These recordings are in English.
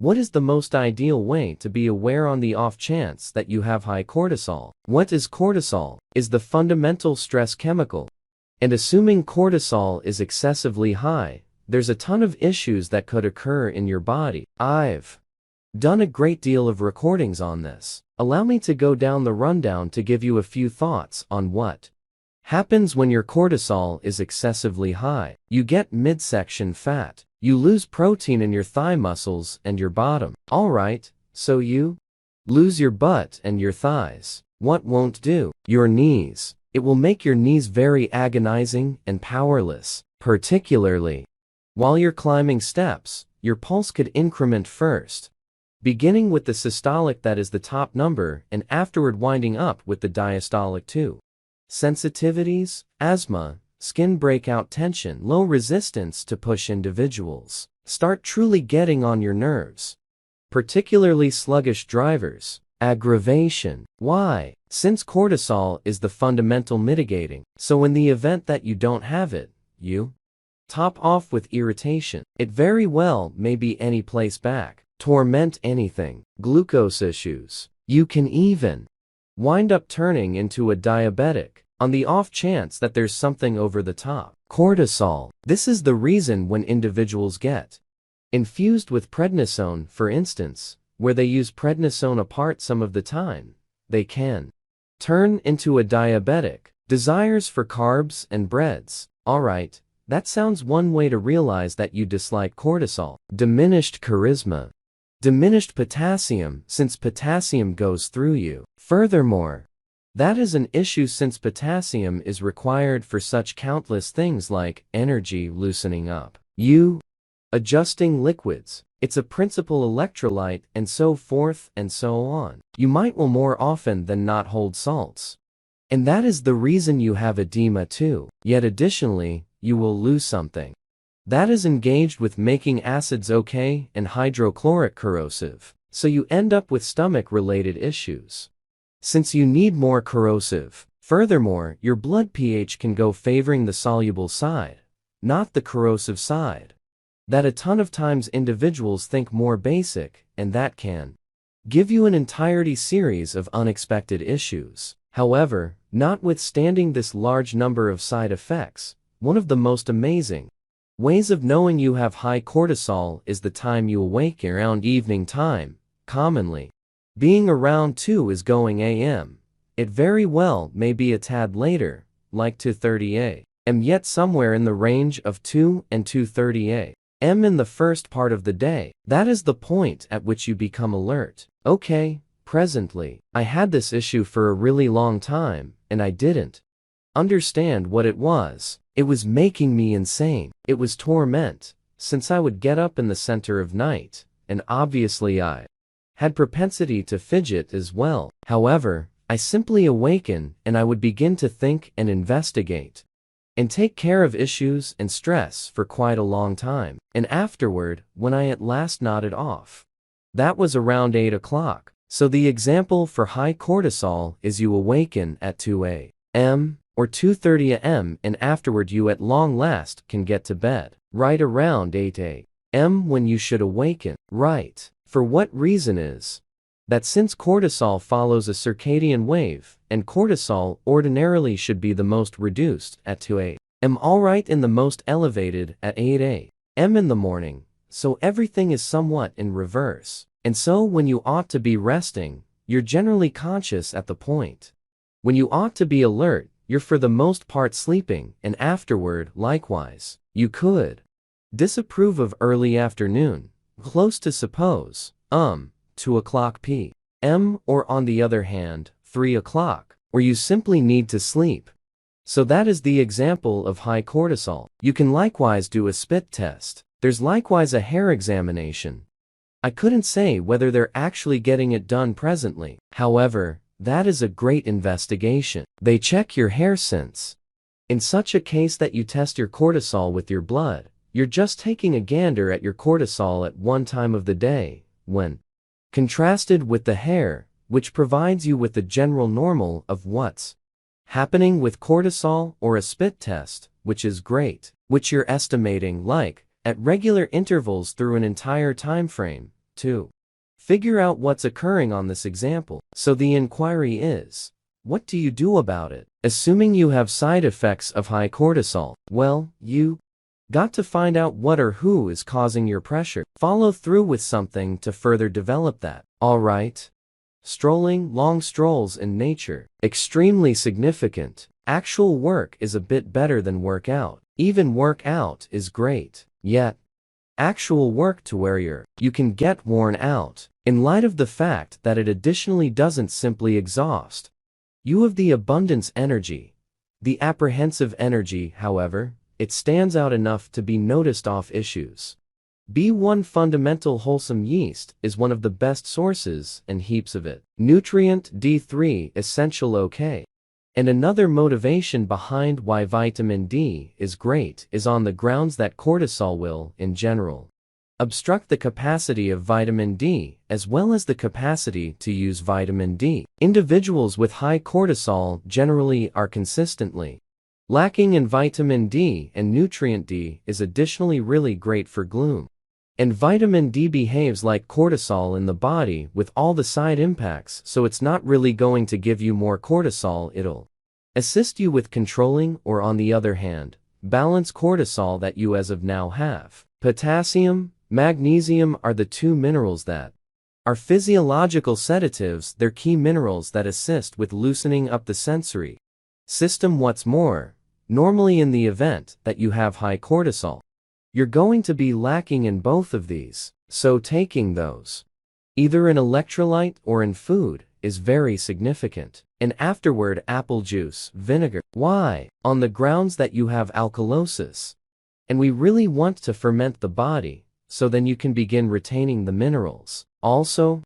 What is the most ideal way to be aware on the off chance that you have high cortisol? What is cortisol? Is the fundamental stress chemical. And assuming cortisol is excessively high, there's a ton of issues that could occur in your body. I've done a great deal of recordings on this. Allow me to go down the rundown to give you a few thoughts on what happens when your cortisol is excessively high. You get midsection fat. You lose protein in your thigh muscles and your bottom. Alright, so you lose your butt and your thighs. What won't do? Your knees. It will make your knees very agonizing and powerless, particularly while you're climbing steps. Your pulse could increment first, beginning with the systolic, that is the top number, and afterward winding up with the diastolic too. Sensitivities, asthma, skin breakout tension, low resistance to push individuals start truly getting on your nerves, particularly sluggish drivers. Aggravation. Why? Since cortisol is the fundamental mitigating, so in the event that you don't have it, you top off with irritation. It very well may be any place back, torment anything, glucose issues. You can even wind up turning into a diabetic on the off chance that there's something over the top. Cortisol. This is the reason when individuals get infused with prednisone, for instance, where they use prednisone apart some of the time, they can turn into a diabetic. Desires for carbs and breads. Alright, that sounds one way to realize that you dislike cortisol. Diminished charisma. Diminished potassium, since potassium goes through you. Furthermore, that is an issue since potassium is required for such countless things like energy, loosening up, you adjusting liquids. It's a principal electrolyte, and so forth and so on. You might will more often than not hold salts. And that is the reason you have edema too. Yet additionally, you will lose something that is engaged with making acids okay and hydrochloric corrosive. So you end up with stomach-related issues, since you need more corrosive. Furthermore, your blood pH can go favoring the soluble side, not the corrosive side. That a ton of times individuals think more basic, and that can give you an entirety series of unexpected issues. However, notwithstanding this large number of side effects, one of the most amazing ways of knowing you have high cortisol is the time you awake around evening time, commonly being around 2 is going a.m. It very well may be a tad later, like 2:30 a.m., yet somewhere in the range of 2 and 2:30 a.m. in the first part of the day. That is the point at which you become alert. Okay, presently, I had this issue for a really long time, and I didn't understand what it was. It was making me insane. It was torment, since I would get up in the center of night, and obviously I had propensity to fidget as well. However, I simply awaken and I would begin to think and investigate and take care of issues and stress for quite a long time. And afterward, when I at last nodded off, that was around 8 o'clock. So the example for high cortisol is you awaken at 2 a.m. or 2:30 a.m. and afterward you at long last can get to bed right around 8 a.m. when you should awaken. Right. For what reason is that since cortisol follows a circadian wave, and cortisol ordinarily should be the most reduced at 2 a.m. alright and the most elevated at 8 a.m. in the morning, so everything is somewhat in reverse. And so when you ought to be resting, you're generally conscious at the point when you ought to be alert, you're for the most part sleeping, and afterward, likewise, you could disapprove of early afternoon, close to suppose, 2 o'clock p.m., or on the other hand, 3 o'clock, or you simply need to sleep. So that is the example of high cortisol. You can likewise do a spit test. There's likewise a hair examination. I couldn't say whether they're actually getting it done presently. However, that is a great investigation. They check your hair since in such a case that you test your cortisol with your blood. You're just taking a gander at your cortisol at one time of the day, when contrasted with the hair, which provides you with the general normal of what's happening with cortisol, or a spit test, which is great, which you're estimating like at regular intervals through an entire time frame 2. Figure out what's occurring on this example. So the inquiry is, what do you do about it? Assuming you have side effects of high cortisol, well, you got to find out what or who is causing your pressure. Follow through with something to further develop that. Alright? Strolling, long strolls in nature. Extremely significant. Actual work is a bit better than workout. Even workout is great. Yet, actual work to where you can get worn out, in light of the fact that it additionally doesn't simply exhaust you of the abundance energy. The apprehensive energy, however, it stands out enough to be noticed off issues. B1 fundamental wholesome yeast is one of the best sources and heaps of it. Nutrient D3 essential okay. And another motivation behind why vitamin D is great is on the grounds that cortisol will, in general, obstruct the capacity of vitamin D as well as the capacity to use vitamin D. Individuals with high cortisol generally are consistently lacking in vitamin D, and nutrient D is additionally really great for gloom. And vitamin D behaves like cortisol in the body with all the side impacts, so it's not really going to give you more cortisol, it'll assist you with controlling or, on the other hand, balance cortisol that you as of now have. Potassium, magnesium are the two minerals that are physiological sedatives. They're key minerals that assist with loosening up the sensory system. What's more, normally in the event that you have high cortisol, you're going to be lacking in both of these. So taking those, either in electrolyte or in food, is very significant. And afterward, apple juice, vinegar. Why? On the grounds that you have alkalosis. And we really want to ferment the body, so then you can begin retaining the minerals. Also,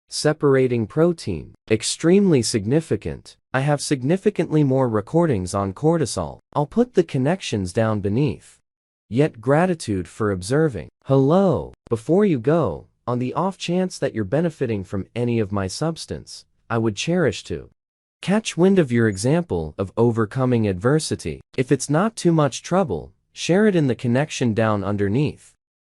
separating protein. Extremely significant. I have significantly more recordings on cortisol. I'll put the connections down beneath. Yet gratitude for observing. Hello. Before you go, on the off chance that you're benefiting from any of my substance, I would cherish to catch wind of your example of overcoming adversity. If it's not too much trouble, share it in the connection down underneath.